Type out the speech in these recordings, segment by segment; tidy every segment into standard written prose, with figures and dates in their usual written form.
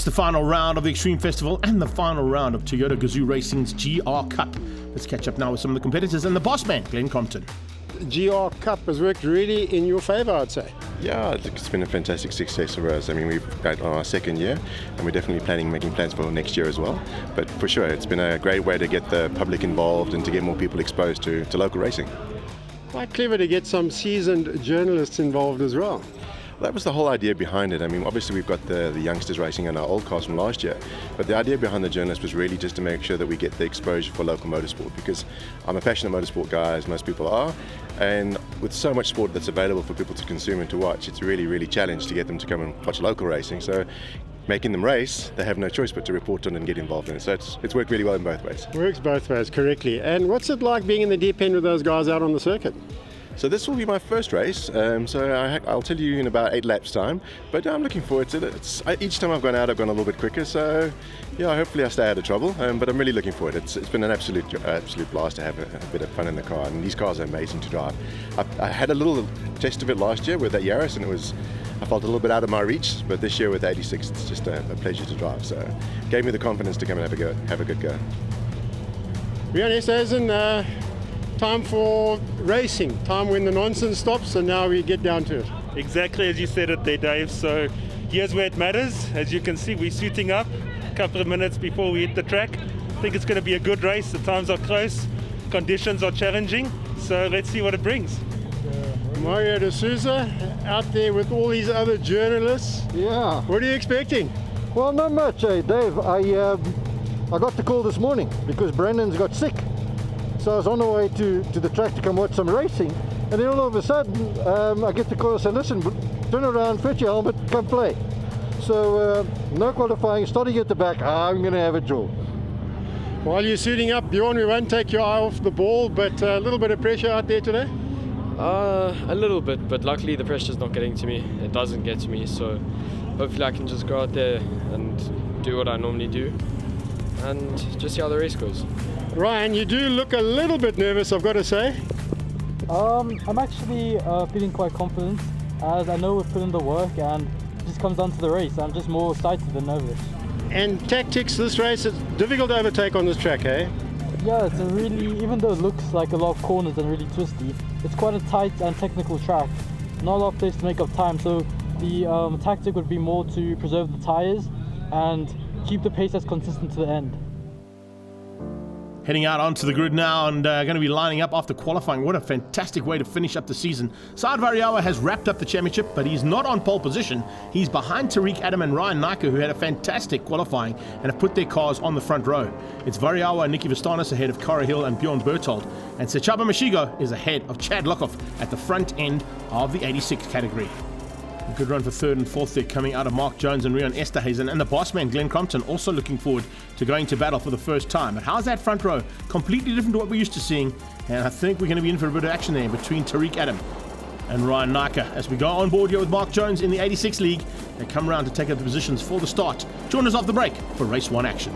the final round of the Extreme Festival and the final round of Toyota Gazoo Racing's GR Cup. Let's catch up now with some of the competitors and the boss man, Glenn Crompton. GR Cup has worked really in your favour, I'd say. Yeah, it's been a fantastic success for us. I mean, we've got on our second year, and we're definitely making plans for next year as well. But for sure, it's been a great way to get the public involved and to get more people exposed to local racing. Quite clever to get some seasoned journalists involved as well. That was the whole idea behind it. I mean, obviously we've got the youngsters racing in our old cars from last year, but the idea behind the journalists was really just to make sure that we get the exposure for local motorsport, because I'm a passionate motorsport guy, as most people are, and with so much sport that's available for people to consume and to watch, it's really, really challenged to get them to come and watch local racing. So making them race, they have no choice but to report on and get involved in it. So it's worked really well in both ways. Works both ways, correctly. And what's it like being in the deep end with those guys out on the circuit? So this will be my first race, so I'll tell you in about 8 laps time, but I'm looking forward to it. Each time I've gone out, I've gone a little bit quicker, so yeah, hopefully I stay out of trouble, but I'm really looking forward. It's been an absolute blast to have a bit of fun in the car, and these cars are amazing to drive. I had a little test of it last year with that Yaris, and I felt a little bit out of my reach, but this year with the 86, it's just a pleasure to drive, so it gave me the confidence to come and have a good go. Rian Esterhuizen, time for racing, time when the nonsense stops, and now we get down to it. Exactly as you said it there, Dave. So here's where it matters. As you can see, we're suiting up a couple of minutes before we hit the track. I think it's going to be a good race. The times are close, conditions are challenging, so let's see what it brings. Mario de Souza out there with all these other journalists. Yeah. What are you expecting? Well, not much, Dave. I got the call this morning because Brandon's got sick. So I was on the way to the track to come watch some racing, and then all of a sudden I get the call and say, listen, turn around, fetch your helmet, come play. So no qualifying, starting at the back. I'm going to have a jaw. While you're suiting up, Bjorn, we won't take your eye off the ball, but a little bit of pressure out there today? A little bit, but luckily the pressure's not getting to me. It doesn't get to me, so hopefully I can just go out there and do what I normally do and just see how the race goes. Ryan, you do look a little bit nervous, I've got to say. I'm actually feeling quite confident, as I know we've put in the work and it just comes down to the race. I'm just more excited than nervous. And tactics, this race is difficult to overtake on this track, eh? Yeah, it's a really, even though it looks like a lot of corners and really twisty, it's quite a tight and technical track. Not a lot of place to make up time, so the tactic would be more to preserve the tyres and keep the pace as consistent to the end. Heading out onto the grid now and going to be lining up after qualifying. What a fantastic way to finish up the season. Saad Variawa has wrapped up the championship, but he's not on pole position. He's behind Tariq Adam and Ryan Naka, who had a fantastic qualifying and have put their cars on the front row. It's Variawa and Nicky Vistanis ahead of Cara Hill and Bjorn Berthold, and Sechaba Mashigo is ahead of Chad Lokhoff at the front end of the 86 category. A good run for third and fourth there coming out of Mark Jones and Rian Esterhuizen, and the boss man Glenn Crompton also looking forward to going to battle for the first time. But how's that front row? Completely different to what we're used to seeing, and I think we're going to be in for a bit of action there between Tariq Adam and Ryan Naka. As we go on board here with Mark Jones in the 86 League, they come around to take up the positions for the start. Join us off the break for Race 1 action.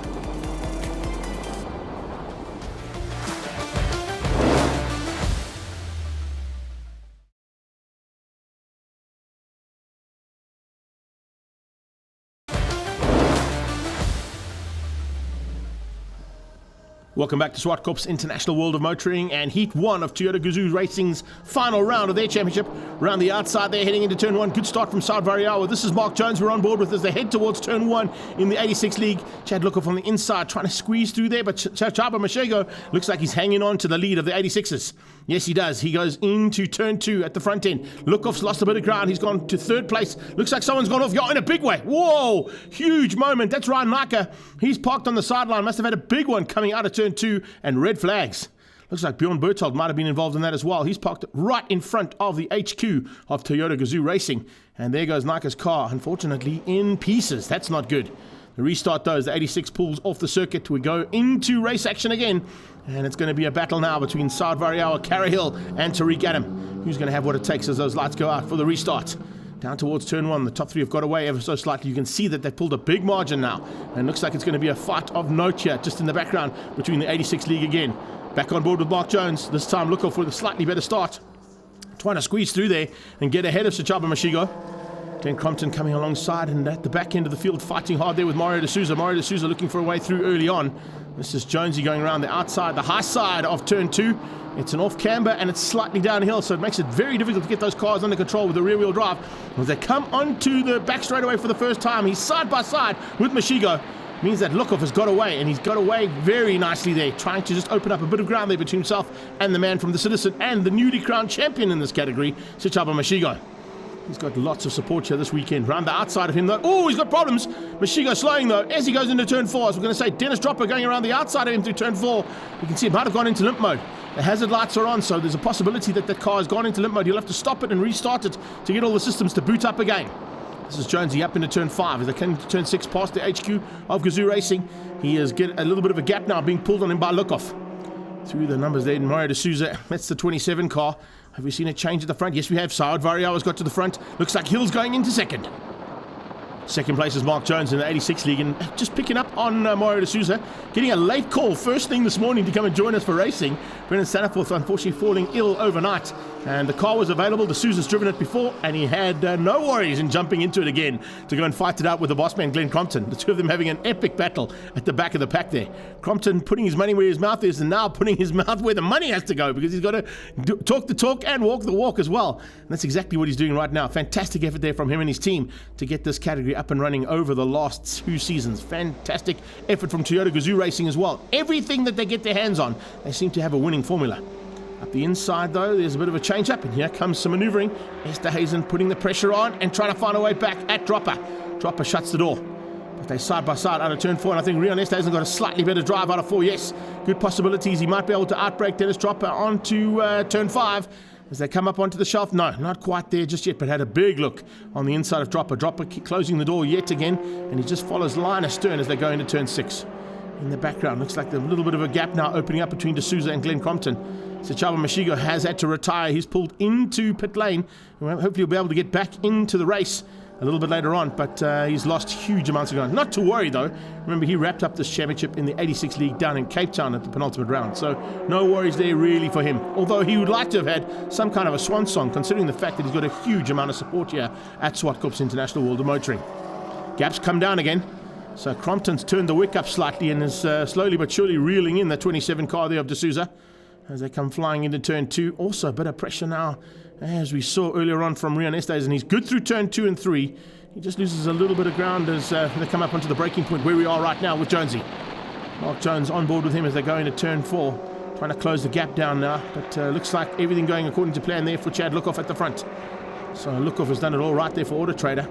Welcome back to Zwartkops International World of Motoring and Heat 1 of Toyota Gazoo Racing's final round of their championship. Around the outside there, heading into Turn 1. Good start from Saad Variawa. This is Mark Jones we're on board with as they head towards Turn 1 in the 86 League. Chad Lokhoff on the inside trying to squeeze through there, but Chaba Mashego looks like he's hanging on to the lead of the 86ers. Yes, he does. He goes into Turn 2 at the front end. Lokhoff's lost a bit of ground. He's gone to third place. Looks like someone's gone off. In a big way. Whoa! Huge moment. That's Ryan Naka. He's parked on the sideline. Must have had a big one coming out of Turn 2 and red flags. Looks like Bjorn Berthold might have been involved in that as well. He's parked right in front of the HQ of Toyota Gazoo Racing. And there goes Naka's car, unfortunately, in pieces. That's not good. The restart, though, as the 86 pulls off the circuit. We go into race action again. And it's going to be a battle now between Saad Variawa, Cara Hill, and Tariq Adam. Who's going to have what it takes as those lights go out for the restart? Down towards Turn 1, the top three have got away ever so slightly. You can see that they pulled a big margin now. And it looks like it's going to be a fight of note here, just in the background, between the 86 League again. Back on board with Mark Jones. This time Lokhoff with a slightly better start. Trying to squeeze through there and get ahead of Sechaba Mashigo. Glenn Crompton coming alongside and at the back end of the field fighting hard there with Mario D'Souza. Mario D'Souza looking for a way through early on. This is Jonesy going around the outside, the high side of turn 2. It's an off camber and it's slightly downhill, so it makes it very difficult to get those cars under control with the rear wheel drive. As they come onto the back straightaway for the first time, he's side by side with Mashigo. Means that Lukov has got away, and he's got away very nicely there, trying to just open up a bit of ground there between himself and the man from the Citizen and the newly crowned champion in this category, Sichaba Mashigo. He's got lots of support here this weekend. Round the outside of him though, oh, he's got problems. Mashigo slowing though as he goes into turn 4. As we're going to say, Dennis Dropper going around the outside of him through turn 4. You can see it might have gone into limp mode. The hazard lights are on, so there's a possibility that the car has gone into limp mode. You'll have to stop it and restart it to get all the systems to boot up again. This is Jonesy up into turn 5 as they come into turn 6 past the HQ of Gazoo Racing. He has get a little bit of a gap now being pulled on him by Lukov. Through the numbers there, Mario D'Souza, that's the 27 car. Have we seen a change at the front? Yes, we have. Saad Variawa's got to the front. Looks like Hill's going into second. Second place is Mark Jones in the 86 League, and just picking up on Mario D'Souza, getting a late call first thing this morning to come and join us for racing. Brendan Staniforth unfortunately falling ill overnight, and the car was available. D'Souza's driven it before, and he had no worries in jumping into it again to go and fight it out with the boss man, Glenn Crompton. The two of them having an epic battle at the back of the pack there. Crompton putting his money where his mouth is, and now putting his mouth where the money has to go, because he's got to talk the talk and walk the walk as well. And that's exactly what he's doing right now. Fantastic effort there from him and his team to get this category up and running over the last 2 seasons. Fantastic effort from Toyota Gazoo Racing as well. Everything that they get their hands on, they seem to have a winning formula. Up the inside though, there's a bit of a change up, and here comes some manoeuvring. Esterhazen putting the pressure on and trying to find a way back at Dropper. Dropper shuts the door. But they side by side out of turn 4, and I think Rion Esterhazen got a slightly better drive out of 4. Yes, good possibilities. He might be able to outbrake Dennis Dropper onto turn 5. As they come up onto the shelf, no, not quite there just yet, but had a big look on the inside of Dropper. Dropper closing the door yet again, and he just follows line astern as they go into turn 6. In the background, looks like a little bit of a gap now opening up between D'Souza and Glenn Crompton. Sichaba Mashigo has had to retire. He's pulled into pit lane. Hopefully he'll be able to get back into the race a little bit later on, but he's lost huge amounts of ground. Not to worry though. Remember, he wrapped up this championship in the 86 League down in Cape Town at the penultimate round, so no worries there really for him. Although he would like to have had some kind of a swan song, considering the fact that he's got a huge amount of support here at Zwartkops International World of Motoring. Gaps come down again. So Crompton's turned the wick up slightly and is slowly but surely reeling in the 27 car there of D'Souza as they come flying into turn 2. Also a bit of pressure now, as we saw earlier on from Rion Estes, and he's good through turn 2 and 3. He just loses a little bit of ground as they come up onto the breaking point where we are right now with Jonesy. Mark Jones on board with him as they go into turn 4, trying to close the gap down now, but looks like everything going according to plan there for Chad Lukov at the front. So Lukov has done it all right there for Auto Trader.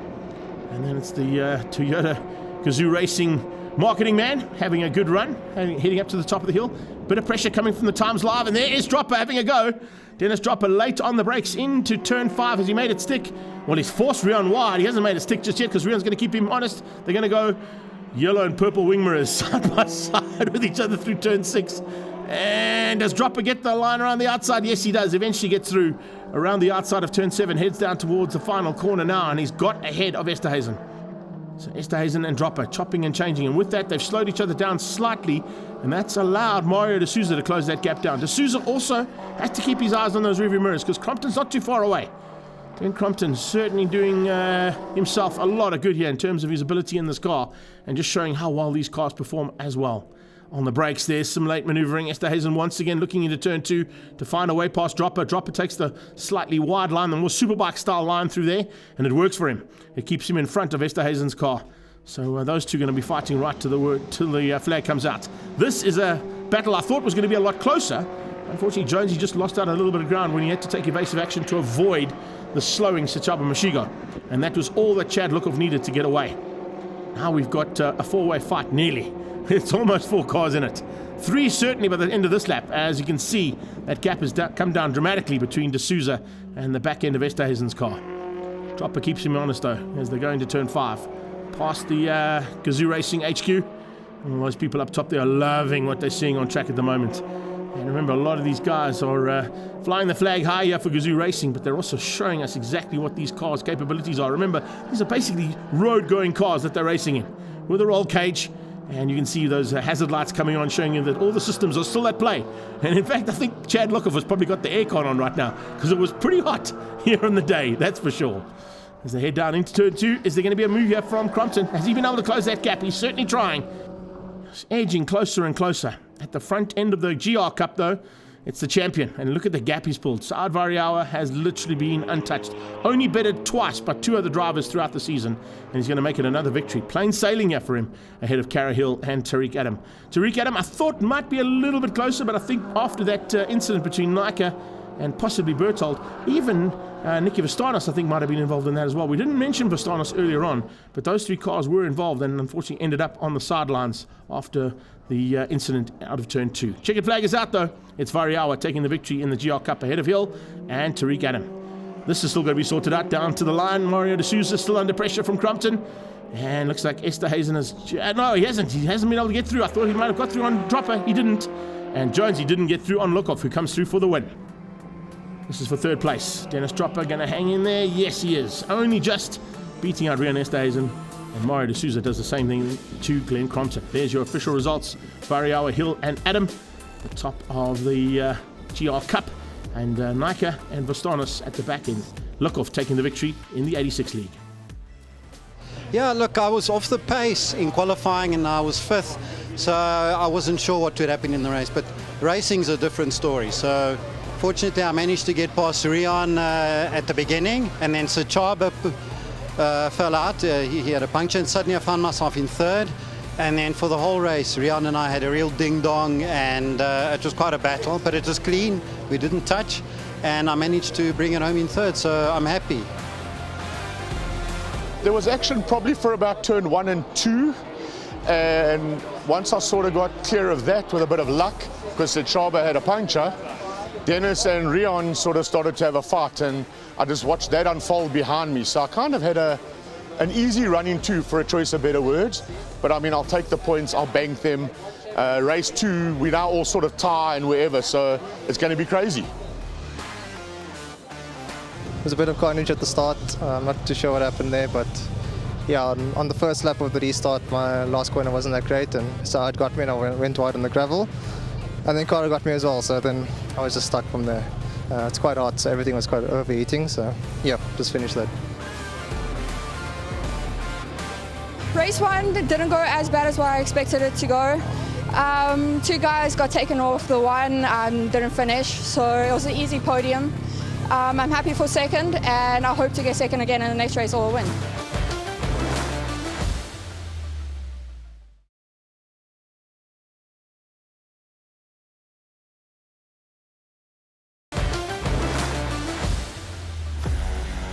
And then it's the Toyota Gazoo Racing marketing man having a good run, heading up to the top of the hill. Bit of pressure coming from the Times Live, and there is Dropper having a go. Dennis Dropper late on the brakes into turn 5 as he made it stick. Well, he's forced Rion wide. He hasn't made it stick just yet because Rion's going to keep him honest. They're going to go yellow and purple wing mirrors side by side with each other through turn 6. And does Dropper get the line around the outside? Yes, he does. Eventually gets through around the outside of turn 7, heads down towards the final corner now, and he's got ahead of Esterhazen. So Esterhazen and Dropper chopping and changing, and with that they've slowed each other down slightly, and that's allowed Mario D'Souza to close that gap down. D'Souza also has to keep his eyes on those rearview mirrors because Crompton's not too far away. Glenn Crompton certainly doing himself a lot of good here in terms of his ability in this car, and just showing how well these cars perform as well. On the brakes, there's some late manoeuvring. Esterhazen once again looking into turn 2 to find a way past Dropper. Dropper takes the slightly wide line, the more superbike style line through there, and it works for him. It keeps him in front of Esterhazen's car. So those two are going to be fighting right till the flag comes out. This is a battle I thought was going to be a lot closer. Unfortunately, Jonesy just lost out a little bit of ground when he had to take evasive action to avoid the slowing Sichaba Mashigo. And that was all that Chad Lukov needed to get away. Now we've got a 4-way fight nearly. It's almost 4 cars in it. 3 certainly by the end of this lap. As you can see, that gap has come down dramatically between D'Souza and the back end of Esterhazen's car. Dropper keeps him honest though as they go into turn 5. Past the Gazoo Racing HQ. And those people up top there are loving what they're seeing on track at the moment. And remember, a lot of these guys are flying the flag high here for Gazoo Racing, but they're also showing us exactly what these cars' capabilities are. Remember, these are basically road-going cars that they're racing in with a roll cage. And you can see those hazard lights coming on, showing you that all the systems are still at play. And in fact, I think Chad Lukov has probably got the aircon on right now because it was pretty hot here on the day, that's for sure. as they head down into turn 2. Is there going to be a move here from Crompton? Has he been able to close that gap? He's certainly trying. He's edging closer and closer. At the front end of the GR Cup, though, it's the champion. And look at the gap he's pulled. Saad Variawa has literally been untouched. Only bettered twice by 2 other drivers throughout the season. And he's going to make it another victory. Plain sailing here for him, ahead of Cara Hill and Tariq Adam. Tariq Adam, I thought might be a little bit closer, but I think after that incident between Nike and possibly Berthold, even Nicky Vastanos, I think, might have been involved in that as well. We didn't mention Vastanos earlier on, but those 3 cars were involved and unfortunately ended up on the sidelines after the incident out of turn 2. Checkered flag is out, though. It's Variawa taking the victory in the GR Cup ahead of Hill and Tariq Adam. This is still going to be sorted out down to the line. Mario de Souza still under pressure from Crompton. And looks like Esterhazen has... No, he hasn't. He hasn't been able to get through. I thought he might have got through on Dropper. He didn't. And Jonesy didn't get through on Lookoff, who comes through for the win. This is for 3rd place. Dennis Dropper going to hang in there. Yes, he is. Only just beating out Rian Esterhazen. And Mario de Souza does the same thing to Glenn Crompton. There's your official results. Variawa, Hill and Adam, the top of the GR Cup. And Nike and Vastanos at the back end. Lookoff taking the victory in the 86 League. Yeah, look, I was off the pace in qualifying and I was 5th. So I wasn't sure what would happen in the race. But racing's a different story. So fortunately, I managed to get past Rian at the beginning, and then Sachaba fell out. He had a puncture, and suddenly I found myself in 3rd. And then for the whole race, Rian and I had a real ding-dong, and it was quite a battle, but it was clean. We didn't touch, and I managed to bring it home in 3rd, so I'm happy. There was action probably for about turn 1 and 2, and once I sort of got clear of that with a bit of luck, because Sachaba had a puncture, Dennis and Rian sort of started to have a fight, and I just watched that unfold behind me. So I kind of had an easy run in 2, for a choice of better words. But I mean, I'll take the points, I'll bank them. Race 2, we now all sort of tie and wherever, so it's going to be crazy. There was a bit of carnage at the start. I'm not too sure what happened there, but yeah, on the first lap of the restart, my last corner wasn't that great, and so it got me and I went wide on the gravel. And then Cara got me as well, so then I was just stuck from there. It's quite hot, so everything was quite overheating, so yeah, just finished that. Race 1 didn't go as bad as what I expected it to go. 2 guys got taken off the one, didn't finish, so it was an easy podium. I'm happy for 2nd, and I hope to get 2nd again in the next race or win.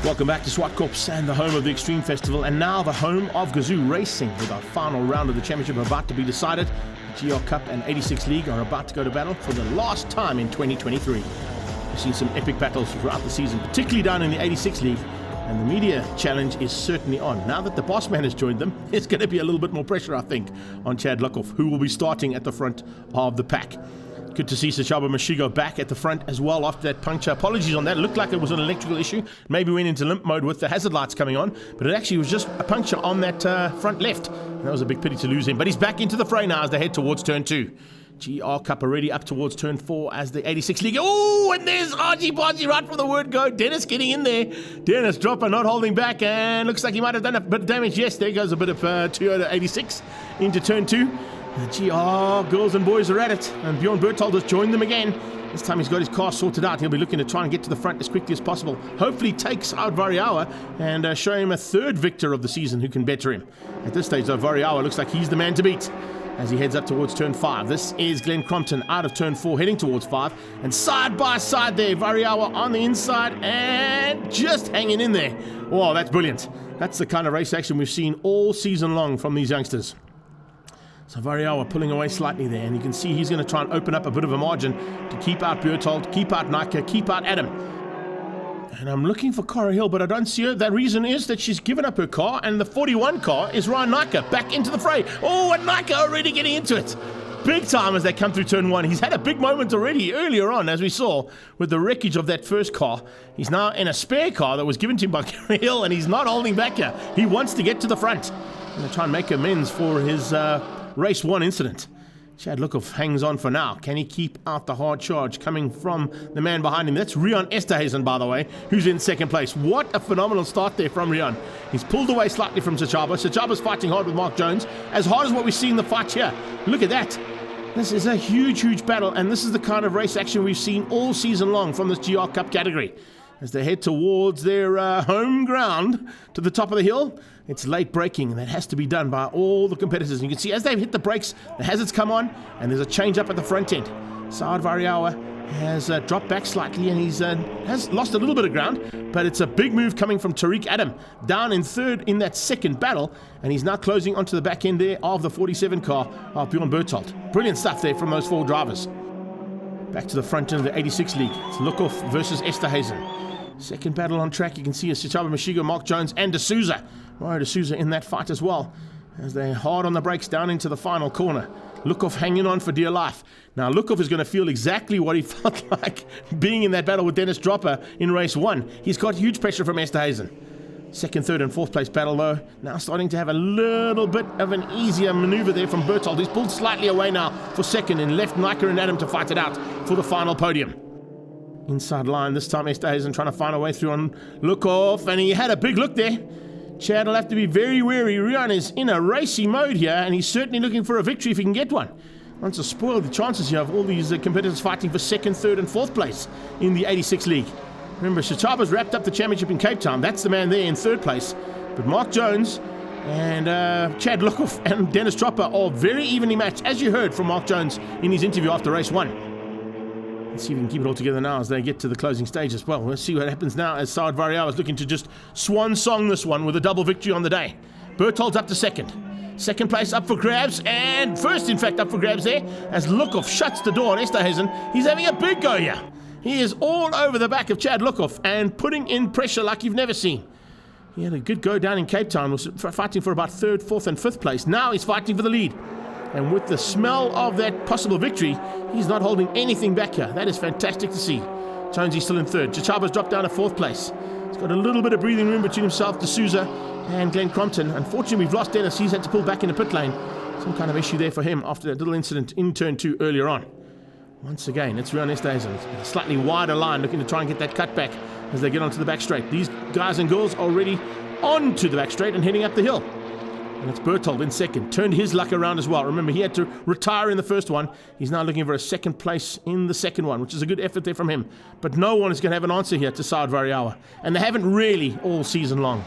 Welcome back to Zwartkops and the home of the Extreme Festival, and now the home of Gazoo Racing, with our final round of the championship about to be decided. The GR Cup and 86 League are about to go to battle for the last time in 2023. We've seen some epic battles throughout the season, particularly down in the 86 League, and the media challenge is certainly on. Now that the boss man has joined them, there's going to be a little bit more pressure, I think, on Chad Lookoff, who will be starting at the front of the pack. Good to see Sachaba Mashigo back at the front as well after that puncture. Apologies on that. It looked like it was an electrical issue. Maybe went into limp mode with the hazard lights coming on, but it actually was just a puncture on that front left. And that was a big pity to lose him. But he's back into the fray now as they head towards turn 2. GR Cup already up towards turn 4 as the 86 League. Oh, and there's Archie Bargy right from the word go. Dennis getting in there. Dennis Dropper not holding back, and looks like he might have done a bit of damage. Yes, there goes a bit of Toyota 86 into turn 2. The GR girls and boys are at it, and Bjorn Berthold has joined them again. This time he's got his car sorted out. He'll be looking to try and get to the front as quickly as possible. Hopefully takes out Variawa and show him a 3rd victor of the season who can better him. At this stage, though, Variawa looks like he's the man to beat as he heads up towards turn 5. This is Glenn Crompton out of turn 4, heading towards 5. And side by side there, Variawa on the inside and just hanging in there. Oh, that's brilliant. That's the kind of race action we've seen all season long from these youngsters. So Variawa pulling away slightly there, and you can see he's going to try and open up a bit of a margin to keep out Berthold, keep out Nike, keep out Adam. And I'm looking for Cara Hill, but I don't see her. The reason is that she's given up her car, and the 41 car is Ryan Nike back into the fray. Oh, and Nike already getting into it. Big time as they come through turn 1. He's had a big moment already earlier on, as we saw, with the wreckage of that first car. He's now in a spare car that was given to him by Cara Hill, and he's not holding back here. He wants to get to the front. Going to try and make amends for his race 1 incident. Chad Lukov hangs on for now. Can he keep out the hard charge coming from the man behind him? That's Rian Esterhazen, by the way, who's in second place. What a phenomenal start there from Rian. He's pulled away slightly from Zwartkops. Zwartkops fighting hard with Mark Jones, as hard as what we see in the fight here. Look at that. This is a huge, huge battle, and this is the kind of race action we've seen all season long from this GR Cup category. As they head towards their home ground to the top of the hill, it's late braking, and that has to be done by all the competitors. And you can see as they've hit the brakes, the hazards come on, and there's a change up at the front end. Saad Variawa has dropped back slightly, and he's has lost a little bit of ground, but it's a big move coming from Tariq Adam, down in third in that second battle, and he's now closing onto the back end there of the 47 car of Bjorn Berthold. Brilliant stuff there from those four drivers. Back to the front end of the 86 League. It's Lukov versus Esterhazen. Second battle on track. You can see Sichaba Mashigo, Mark Jones, and D'Souza. Mario D'Souza in that fight as well, as they're hard on the brakes down into the final corner. Lukov hanging on for dear life. Now Lukov is going to feel exactly what he felt like being in that battle with Dennis Dropper in race 1. He's got huge pressure from Esterhazen. Second, third, and fourth place battle though. Now starting to have a little bit of an easier maneuver there from Berthold. He's pulled slightly away now for second and left Nika and Adam to fight it out for the final podium. Inside line this time, Esterhazen trying to find a way through on Lukov, and he had a big look there. Chad will have to be very wary. Rian is in a racy mode here, and he's certainly looking for a victory if he can get one. Wants to spoil the chances here of all these competitors fighting for second, third, and fourth place in the 86 League. Remember, Shachaba's wrapped up the championship in Cape Town. That's the man there in third place. But Mark Jones and Chad Lukov and Dennis Dropper are very evenly matched, as you heard from Mark Jones in his interview after race 1. Let's see if we can keep it all together now as they get to the closing stage as well. Let's see what happens now as Saad Variawa is looking to just swan song this one with a double victory on the day. Berthold's up to second. Second place up for grabs, and first, in fact, up for grabs there as Lukov shuts the door on Esterhazen. He's having a big go here. He is all over the back of Chad Lukov and putting in pressure like you've never seen. He had a good go down in Cape Town, was fighting for about third, fourth, and fifth place. Now he's fighting for the lead. And with the smell of that possible victory, he's not holding anything back here. That is fantastic to see. Jonesy's still in third. Chachaba's dropped down to fourth place. He's got a little bit of breathing room between himself, D'Souza, and Glenn Crompton. Unfortunately, we've lost Dennis. He's had to pull back in the pit lane. Some kind of issue there for him after that little incident in turn 2 earlier on. Once again, it's Rian Esterhazen. A slightly wider line, looking to try and get that cut back as they get onto the back straight. These guys and girls already onto the back straight and heading up the hill. And it's Berthold in second. Turned his luck around as well. Remember, he had to retire in the first one. He's now looking for a second place in the second one, which is a good effort there from him. But no one is going to have an answer here to Saad Variawa. And they haven't really all season long.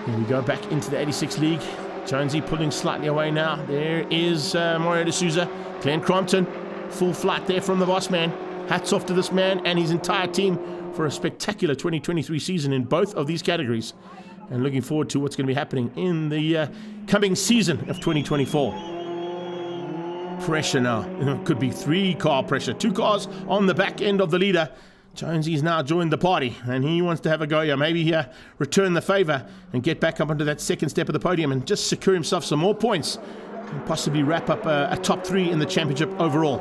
Here we go back into the 86 League. Jonesy pulling slightly away now. There is Mario D'Souza. Glenn Crompton. Full flight there from the boss man. Hats off to this man and his entire team for a spectacular 2023 season in both of these categories. And looking forward to what's going to be happening in the coming season of 2024. Pressure now. It could be 3-car pressure. 2 cars on the back end of the leader. Jonesy's now joined the party, and he wants to have a go here. Maybe return the favour and get back up onto that second step of the podium and just secure himself some more points and possibly wrap up a top 3 in the championship overall.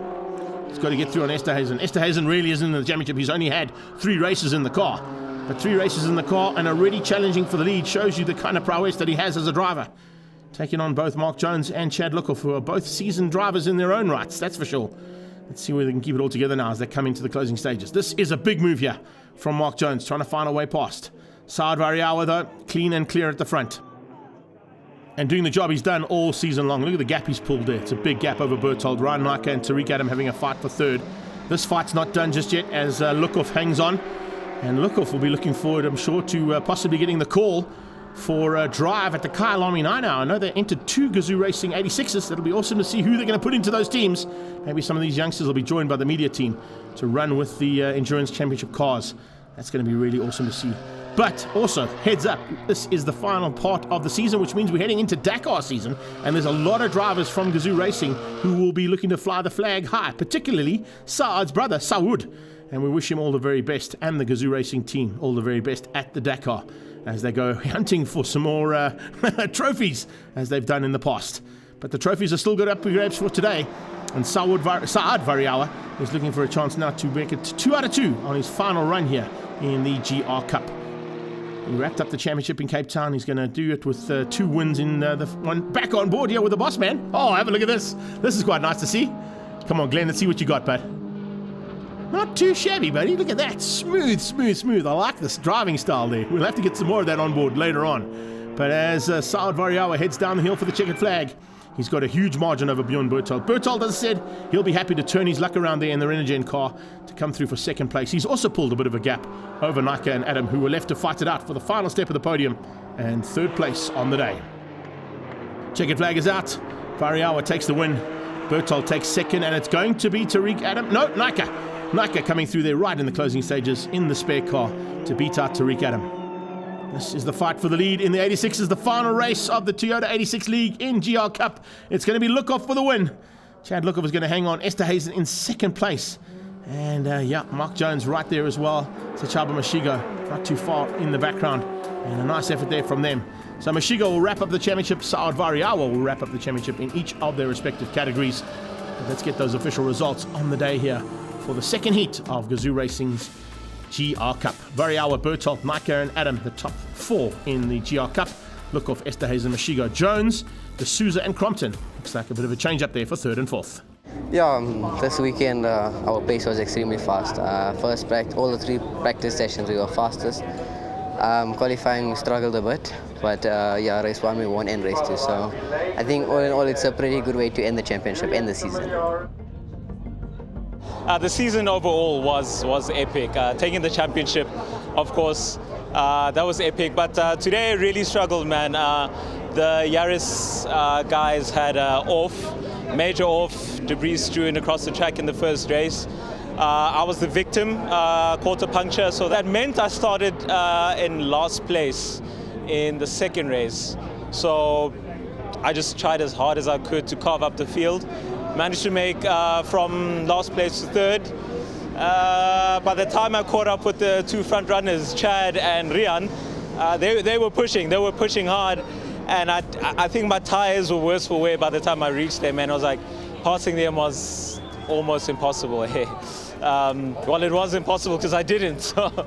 He's got to get through on Esterhazen. Esterhazen really isn't in the championship. He's only had 3 races in the car. But 3 races in the car and already challenging for the lead shows you the kind of prowess that he has as a driver. Taking on both Mark Jones and Chad Lukov, who are both seasoned drivers in their own rights, that's for sure. Let's see whether they can keep it all together now as they come into the closing stages. This is a big move here from Mark Jones, trying to find a way past. Saad Variawa, though, clean and clear at the front. And doing the job he's done all season long. Look at the gap he's pulled there. It's a big gap over Berthold. Ryan Nika and Tariq Adam having a fight for third. This fight's not done just yet as Lukov hangs on. And Lukov will be looking forward, I'm sure, to possibly getting the call for a drive at the Kyle Army 9 hour. I know they entered 2 Gazoo Racing 86s. It'll be awesome to see who they're going to put into those teams. Maybe some of these youngsters will be joined by the media team to run with the Endurance Championship cars. That's going to be really awesome to see. But also, heads up, this is the final part of the season, which means we're heading into Dakar season, and there's a lot of drivers from Gazoo Racing who will be looking to fly the flag high, particularly Saad's brother, Saud. And we wish him all the very best, and the Gazoo Racing team all the very best at the Dakar as they go hunting for some more trophies, as they've done in the past. But the trophies are still good up for grabs for today, and Saad Variawa is looking for a chance now to make it 2 out of 2 on his final run here in the GR Cup. He wrapped up the championship in Cape Town. He's going to do it with 2 wins in the one. Back on board here with the boss man. Oh, have a look at this. This is quite nice to see. Come on, Glenn, let's see what you got, bud. Not too shabby, buddy. Look at that. Smooth, smooth, smooth. I like this driving style there. We'll have to get some more of that on board later on. But as Saad Variawa heads down the hill for the checkered flag, he's got a huge margin over Bjorn Berthold. Berthold, as I said, he'll be happy to turn his luck around there in the Renogen car to come through for second place. He's also pulled a bit of a gap over Nika and Adam, who were left to fight it out for the final step of the podium and third place on the day. Checkered flag is out. Variawa takes the win. Berthold takes second, and it's going to be Tariq Adam. No, Nika. Nika coming through there right in the closing stages in the spare car to beat out Tariq Adam. This is the fight for the lead in the 86. Is the final race of the Toyota 86 League in GR Cup. It's going to be Lukov for the win. Chad Lukov is going to hang on. Esterhazen in second place. And yeah, Mark Jones right there as well. Sachaba Mashigo not too far in the background. And a nice effort there from them. So Mashigo will wrap up the championship. Saad Variawa will wrap up the championship in each of their respective categories. But let's get those official results on the day here for the second heat of Gazoo Racing's GR Cup. Variawa, Berthold, Nika and Adam, the top 4 in the GR Cup. Lukov, Esterhazen, Mashigo, Jones, D'Souza and Crompton. Looks like a bit of a change up there for 3rd and 4th. Yeah, this weekend our pace was extremely fast. All the 3 practice sessions we were fastest. Qualifying we struggled a bit, but yeah, race 1 we won and race 2. So I think all in all it's a pretty good way to end the championship, end the season. The season overall was epic. Taking the championship, of course, that was epic. But today I really struggled, man. The Yaris guys had major off, debris strewn across the track in the first race. I was the victim, caught a puncture, so that meant I started in last place in the second race. So I just tried as hard as I could to carve up the field. Managed to make from last place to 3rd. By the time I caught up with the 2 front runners, Chad and Rian, they were pushing hard, and I think my tires were worse for wear by the time I reached them, and I was like, passing them was almost impossible. Well, it was impossible because I didn't. So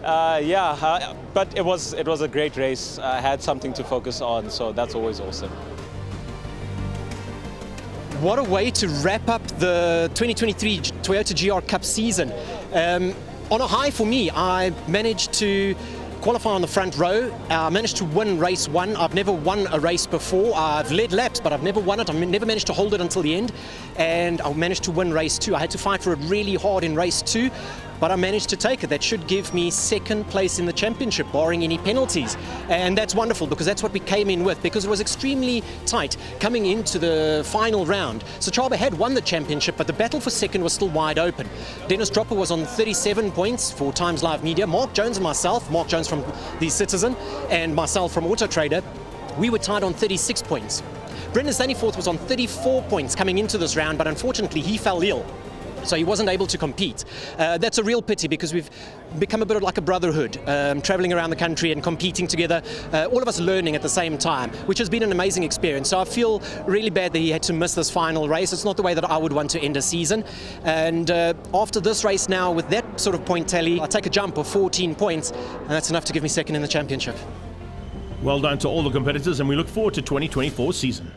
yeah, but it was a great race. I had something to focus on, so that's always awesome. What a way to wrap up the 2023 Toyota GR Cup season. On a high for me, I managed to qualify on the front row. I managed to win race 1. I've never won a race before. I've led laps, but I've never won it. I've never managed to hold it until the end. And I managed to win race 2. I had to fight for it really hard in race 2, but I managed to take it. That should give me second place in the championship, barring any penalties. And that's wonderful because that's what we came in with, because it was extremely tight coming into the final round. So Chaba had won the championship, but the battle for second was still wide open. Dennis Dropper was on 37 points for Times Live Media. Mark Jones and myself, Mark Jones from The Citizen and myself from Auto Trader, we were tied on 36 points. Brendan Staniforth was on 34 points coming into this round, but unfortunately he fell ill, so he wasn't able to compete. That's a real pity because we've become a bit of like a brotherhood, traveling around the country and competing together, all of us learning at the same time, which has been an amazing experience. So I feel really bad that he had to miss this final race. It's not the way that I would want to end a season. And after this race now, with that sort of point tally, I take a jump of 14 points, and that's enough to give me second in the championship. Well done to all the competitors, and we look forward to 2024 season.